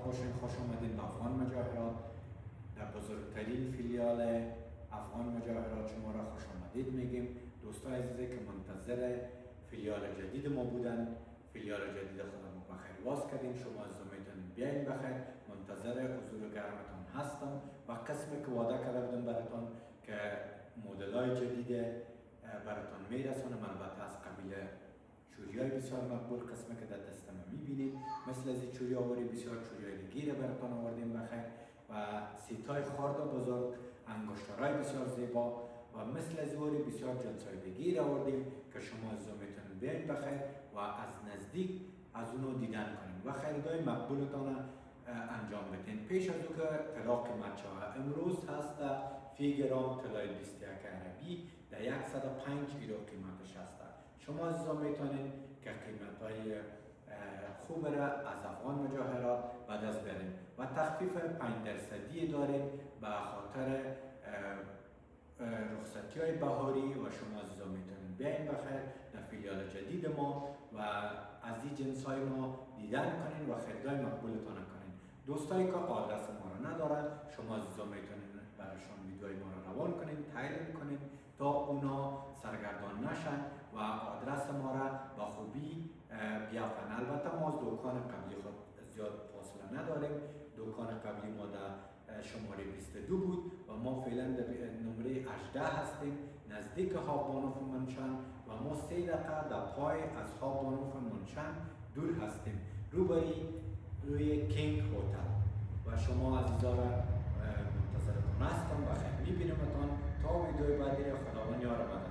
وقت باشین. خوش آمدین به افغان مجاهرات، در بزرگترین فیلیال افغان مجاهرات شما را خوش آمدید میگیم. دوستان عزیزی که منتظر فیلیال جدید ما بودن، فیلیال جدید خودمون بخیر باز کردیم. شما از میتونین بیاین بخیر، منتظر حضور گرمتان هستم. و قسمی که وعده کرده بودم براتون که مدل‌های جدید براتون میرسونم، البته از قبیل چوریای بسیار مقبول، قسمی که در دستم میبینید مثل از چوری آوری بسیار چوریای گیر براتون آوردیم بخیر و سیتای خرد و بزرگ، انگشترهای بسیار زیبا و مثل از اوری بسیار جنسای بگیر آوردیم که شما از میتونید بیاین بخیر و از نزدیک از اونو دیدن کنیم و خریدای مقبولتان انجام بدین. پیش از او که طلا قیمت شود، امروز هست فی گرام طلای 21 عربی در 105 ایرو قیمتش هست. شما عزیزان میتونید که قیمت‌های خوب را از افغان مجاهرات بعد از برین و تخفیف 5% داریم به خاطر رخصتی های بهاری و شما عزیزان میتونید بیاین بخیر در فیلیال جدید ما و از این جنس های ما دیدن کنین و خریدای مقبولتان کنین. دوستایی که آدرس ما را ندارن، شما عزیزان میتونید براشون ویدیوهای ما را روان کنین، تایید کنین تا اونا سرگردان نشن و آدرس ما را با خوبی بیافرن. البته ما از دکان قبلی خود زیاد فاصله نداریم. دکان قبلی ما در شماره 22 بود و ما فعلا در نمره 18 هستیم نزدیک هابانوف منشان و ما 3 دقیقه در پای از هابانوف منشان دور هستیم، روی کینگ هتل و شما عزیزان را منتظرتون هستم. بخیر میبینمتان تا ویدیوی بعدی. خداوند یار مدد.